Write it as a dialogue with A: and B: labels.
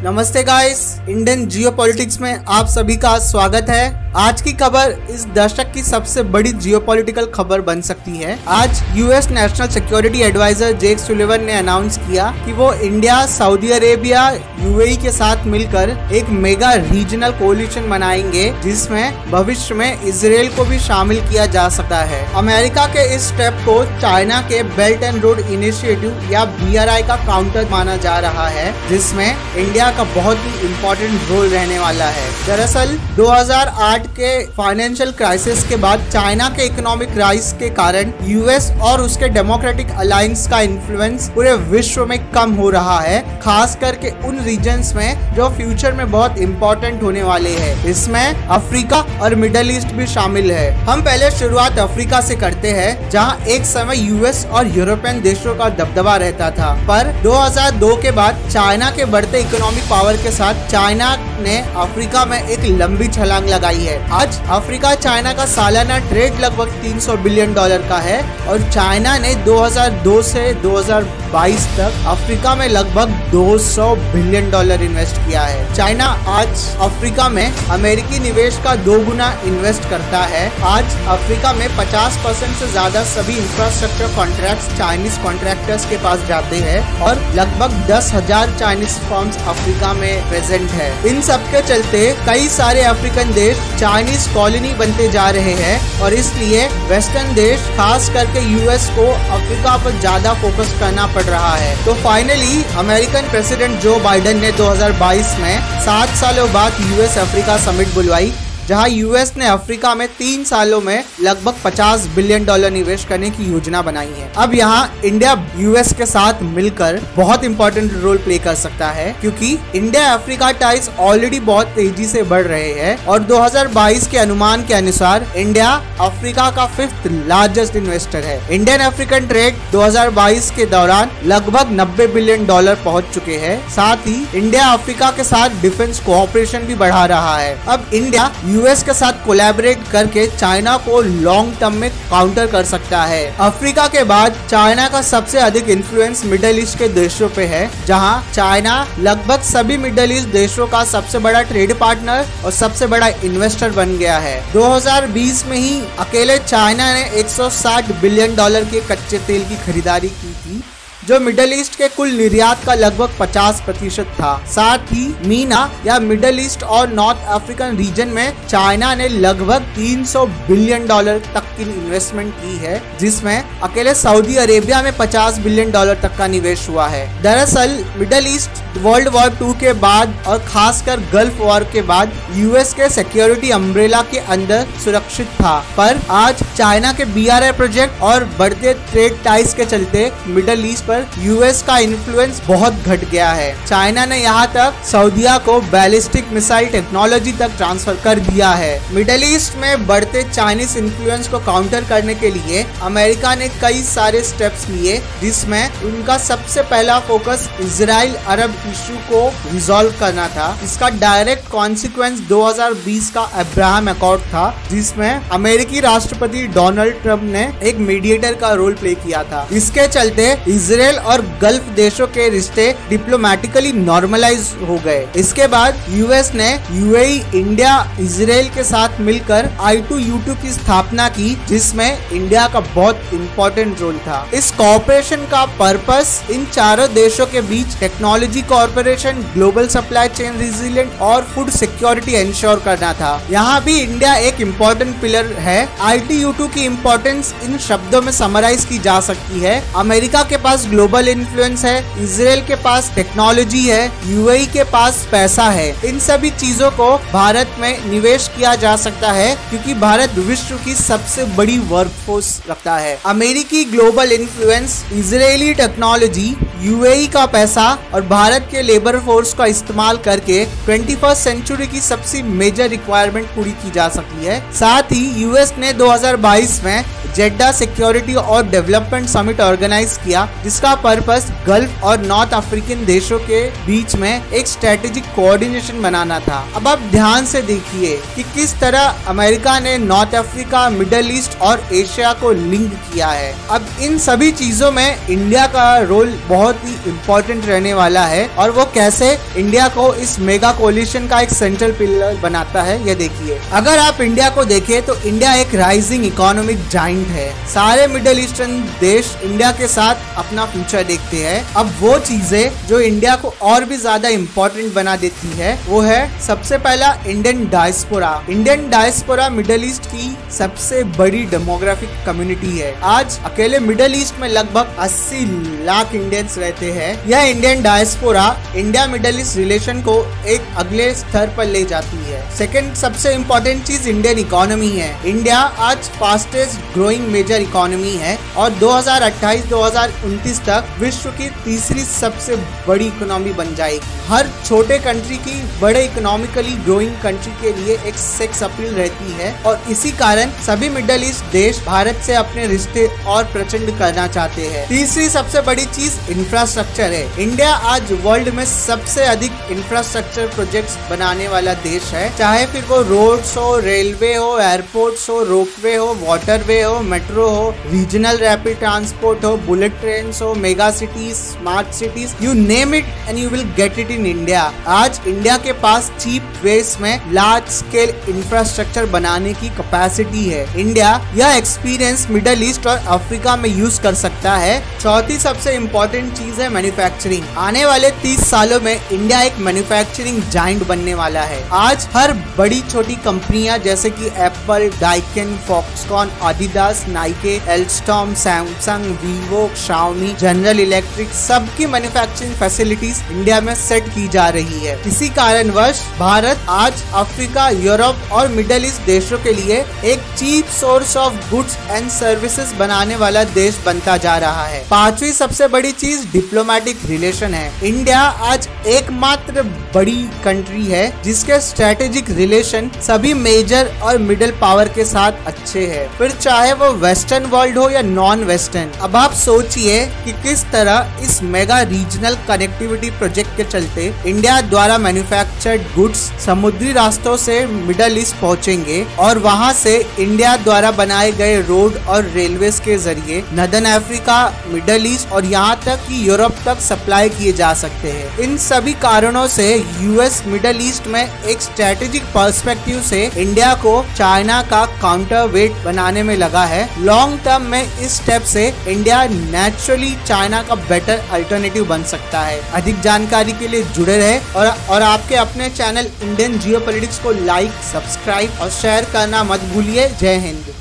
A: नमस्ते guys, Indian geopolitics में आप सभी का स्वागत है। आज की खबर इस दशक की सबसे बड़ी जियोपॉलिटिकल खबर बन सकती है। आज US national security adviser Jake Sullivan ने अनाउंस किया कि वो इंडिया, सऊदी अरेबिया, यूएई के साथ मिलकर एक मेगा रीजनल कोलिशन बनाएंगे, जिसमें भविष्य में इजराइल को भी शामिल किया जा सकता है। अमेरिका के इस स्टेप को चाइना के बेल्ट एंड रोड इनिशिएटिव या BRI का काउंटर माना जा रहा है, जिसमें इंडिया का बहुत ही इम्पोर्टेंट रोल रहने वाला है। दरअसल 2008 के फाइनेंशियल क्राइसिस के बाद चाइना के इकोनॉमिक राइज के कारण यूएस और उसके डेमोक्रेटिक अलायंस का इन्फ्लुएंस पूरे विश्व में कम हो रहा है, खास करके उन रीजन्स में जो फ्यूचर में बहुत इम्पोर्टेंट होने वाले हैं। इसमें अफ्रीका और मिडल ईस्ट भी शामिल है। हम पहले शुरुआत अफ्रीका से करते हैं, जहां एक समय यूएस और यूरोपियन देशों का दबदबा रहता था, पर 2002 के बाद चाइना के बढ़ते इकोनॉमिक पावर के साथ चाइना ने अफ्रीका में एक लंबी छलांग लगाई है। आज अफ्रीका चाइना का सालाना ट्रेड लगभग $300 बिलियन का है और चाइना ने 2002 से 2022 तक अफ्रीका में लगभग $200 बिलियन इन्वेस्ट किया है। चाइना आज अफ्रीका में अमेरिकी निवेश का 2 गुना इन्वेस्ट करता है। आज अफ्रीका में 50% से ज्यादा सभी इंफ्रास्ट्रक्चर कॉन्ट्रैक्ट्स चाइनीज कॉन्ट्रैक्टर्स के पास जाते हैं और लगभग 10,000 चाइनीज फर्म्स अफ्रीका में प्रेजेंट है। इन सब के चलते कई सारे अफ्रीकन देश चाइनीज कॉलोनी बनते जा रहे हैं और इसलिए वेस्टर्न देश, खास करके यूएस को अफ्रीका पर ज्यादा फोकस करना पड़ रहा है। तो finally American president Joe Biden ने 2022 में 7 सालों बाद यूएस अफ्रीका समिट बुलवाई, जहां यूएस ने अफ्रीका में 3 सालों में लगभग $50 बिलियन निवेश करने की योजना बनाई है। अब यहां इंडिया यूएस के साथ मिलकर बहुत इंपॉर्टेंट रोल प्ले कर सकता है, क्योंकि इंडिया अफ्रीका टाइज ऑलरेडी बहुत तेजी से बढ़ रहे हैं और 2022 के अनुमान के अनुसार इंडिया अफ्रीका का 5th लार्जेस्ट इन्वेस्टर है। इंडियन अफ्रीकन ट्रेड 2022 के दौरान लगभग $90 बिलियन पहुंच चुके हैं। साथ ही इंडिया अफ्रीका के साथ डिफेंस कोऑपरेशन भी बढ़ा रहा है। अब इंडिया यूएस के साथ कोलैबोरेट करके चाइना को लॉन्ग टर्म में काउंटर कर सकता है। अफ्रीका के बाद चाइना का सबसे अधिक इन्फ्लुएंस मिडिल ईस्ट के देशों पे है, जहां चाइना लगभग सभी मिडिल ईस्ट देशों का सबसे बड़ा ट्रेड पार्टनर और सबसे बड़ा इन्वेस्टर बन गया है। 2020 में ही अकेले चाइना ने $160 बिलियन के कच्चे तेल की खरीदारी की थी, जो मिडिल ईस्ट के कुल निर्यात का लगभग 50% था। साथ ही मीना या मिडिल ईस्ट और नॉर्थ अफ्रीकन रीजन में चाइना ने लगभग $300 बिलियन तक की इन्वेस्टमेंट की है, जिसमें अकेले सऊदी अरेबिया में $50 बिलियन तक का निवेश हुआ है। दरअसल मिडिल ईस्ट वर्ल्ड वॉर 2 के बाद और खासकर गल्फ वॉर के बाद यूएस के सिक्योरिटी अम्ब्रेला के अंदर सुरक्षित था, पर आज चाइना के BRI प्रोजेक्ट और बढ़ते ट्रेड टाइज के चलते मिडिल ईस्ट पर यूएस का इन्फ्लुएंस बहुत घट गया है। चाइना ने यहाँ तक सऊदीया को बैलिस्टिक मिसाइल टेक्नोलॉजी तक ट्रांसफर कर दिया है। मिडिल ईस्ट में बढ़ते चाइनीज इन्फ्लुएंस को काउंटर करने के लिए अमेरिका ने कई सारे स्टेप्स लिए, जिसमें उनका सबसे पहला फोकस इजराइल अरब इशू को रिजॉल्व करना था। इसका डायरेक्ट कॉन्सिक्वेंस 2020 का अब्राहम अकॉर्ड था, जिसमें अमेरिकी राष्ट्रपति डोनाल्ड ट्रंप ने एक मीडिएटर का रोल प्ले किया था। इसके चलते इजराइल और गल्फ देशों के रिश्ते डिप्लोमेटिकली नॉर्मलाइज हो गए। इसके बाद यूएस ने यूएई, इंडिया, इजराइल के साथ मिलकर I2U2 की स्थापना की, जिसमें इंडिया का बहुत इंपॉर्टेंट रोल था। इस कॉर्पोरेशन का पर्पस इन चारों देशों के बीच technology corporation, global supply chain resilient और फूड सिक्योरिटी इंश्योर करना था। यहाँ भी इंडिया एक इम्पोर्टेंट पिलर है। I2U2 की इम्पोर्टेंस इन शब्दों में समराइज की जा सकती है। अमेरिका के पास ग्लोबल इन्फ्लुएंस है, इजराइल के पास टेक्नोलॉजी है, यूएई के पास पैसा है। इन सभी चीजों को भारत में निवेश किया जा सकता है, क्योंकि भारत विश्व की सबसे बड़ी वर्कफोर्स रखता है। अमेरिकी global influence, Israeli technology, UAE का पैसा और भारत के लेबर फोर्स का इस्तेमाल करके 21st सेंचुरी की सबसे मेजर रिक्वायरमेंट पूरी की जा सकती है। साथ ही यूएस ने 2022 में जेड्डा सिक्योरिटी और डेवलपमेंट समिट ऑर्गेनाइज किया, जिसका इसका पर्पस गल्फ और नॉर्थ अफ्रीकन देशों के बीच में एक स्ट्रेटेजिक कोऑर्डिनेशन बनाना था। अब आप ध्यान से देखिए कि किस तरह अमेरिका ने नॉर्थ अफ्रीका, मिडल ईस्ट और एशिया को लिंक किया है। अब इन सभी चीजों में इंडिया का रोल बहुत ही इम्पोर्टेंट रहने वाला है, और वो कैसे इंडिया को इस मेगा कोलिशन का एक सेंट्रल पिलर बनाता है, ये देखिए। अगर आप इंडिया को देखें तो इंडिया एक राइजिंग इकोनॉमिक जाइंट है। सारे मिडिल ईस्टर्न देश इंडिया के साथ अपना फ्यूचर देखते हैं। अब वो चीजें जो इंडिया को और भी ज्यादा इम्पोर्टेंट बना देती है वो है सबसे पहला Indian diaspora. Indian diaspora middle east की सबसे बड़ी डेमोग्राफिक कम्युनिटी है। आज अकेले मिडिल ईस्ट में लगभग 80 लाख इंडियंस रहते हैं। यह Indian diaspora India middle east relation को एक अगले स्तर पर ले जाती है। सेकेंड सबसे इम्पोर्टेंट चीज इंडियन इकोनॉमी है। इंडिया आज फास्टेस्ट ग्रोइंग मेजर इकोनॉमी है और 2028-2029 तक विश्व की तीसरी सबसे बड़ी इकोनॉमी बन जाएगी। हर छोटे कंट्री की बड़े इकोनॉमिकली ग्रोइंग कंट्री के लिए एक सेक्स अपील रहती है, और इसी कारण सभी मिडिल ईस्ट देश भारत से अपने रिश्ते और प्रचंड करना चाहते हैं। तीसरी सबसे बड़ी चीज इंफ्रास्ट्रक्चर है। इंडिया आज वर्ल्ड में सबसे अधिक इंफ्रास्ट्रक्चर प्रोजेक्ट्स बनाने वाला देश है, चाहे फिर वो रोड्स हो, रेलवे हो, एयरपोर्ट्स हो, रोपवे हो, वाटरवे हो, मेट्रो हो, रीजनल रैपिड ट्रांसपोर्ट हो, बुलेट ट्रेन हो, mega cities, smart cities, you name it and you will get it in India. आज इंडिया के पास चीप वेज में लार्ज स्केल इंफ्रास्ट्रक्चर बनाने की कैपेसिटी है। इंडिया यह एक्सपीरियंस मिडिल ईस्ट और अफ्रीका में यूज कर सकता है। चौथी सबसे इम्पोर्टेंट चीज है मैन्युफैक्चरिंग। आने वाले 30 सालों में इंडिया एक मैन्युफैक्चरिंग जाइंट बनने वाला है। आज हर बड़ी छोटी कंपनियां जैसे कि Apple, Daikin, Foxconn, Adidas, Nike, Alstom, Samsung, Vivo, Xiaomi, General Electric, सबकी मैन्युफैक्चरिंग फैसिलिटीज इंडिया में सेट की जा रही है। इसी कारणवश भारत आज अफ्रीका, यूरोप और मिडिल ईस्ट देशों के लिए एक cheap source of goods and services बनाने वाला देश बनता जा रहा है। पांचवी सबसे बड़ी चीज डिप्लोमेटिक रिलेशन है। इंडिया आज एकमात्र बड़ी कंट्री है जिसके स्ट्रेटेजिक रिलेशन सभी मेजर और मिडिल पावर के साथ अच्छे हैं, फिर चाहे वो वेस्टर्न वर्ल्ड हो या नॉन वेस्टर्न। अब आप सोचिए कि किस तरह इस मेगा रीजनल कनेक्टिविटी प्रोजेक्ट के चलते इंडिया द्वारा मैन्युफैक्चर्ड गुड्स समुद्री रास्तों से मिडिल ईस्ट पहुंचेंगे और वहां से इंडिया द्वारा बनाए गए रोड और रेलवेज के जरिए नॉर्दर्न अफ्रीका, मिडिल ईस्ट और यहाँ तक कि यूरोप तक सप्लाई किए जा सकते हैं। इन सभी कारणों से यूएस मिडिल ईस्ट में एक स्ट्रेटेजिक पर्सपेक्टिव से इंडिया को चाइना का काउंटर वेट बनाने में लगा है। लॉन्ग टर्म में इस स्टेप से इंडिया नेचुरली चाइना का बेटर अल्टरनेटिव बन सकता है। अधिक जानकारी के लिए जुड़े रहे और आपके अपने चैनल इंडियन जियोपॉलिटिक्स को लाइक, सब्सक्राइब और शेयर करना मत भूलिए। जय हिंद।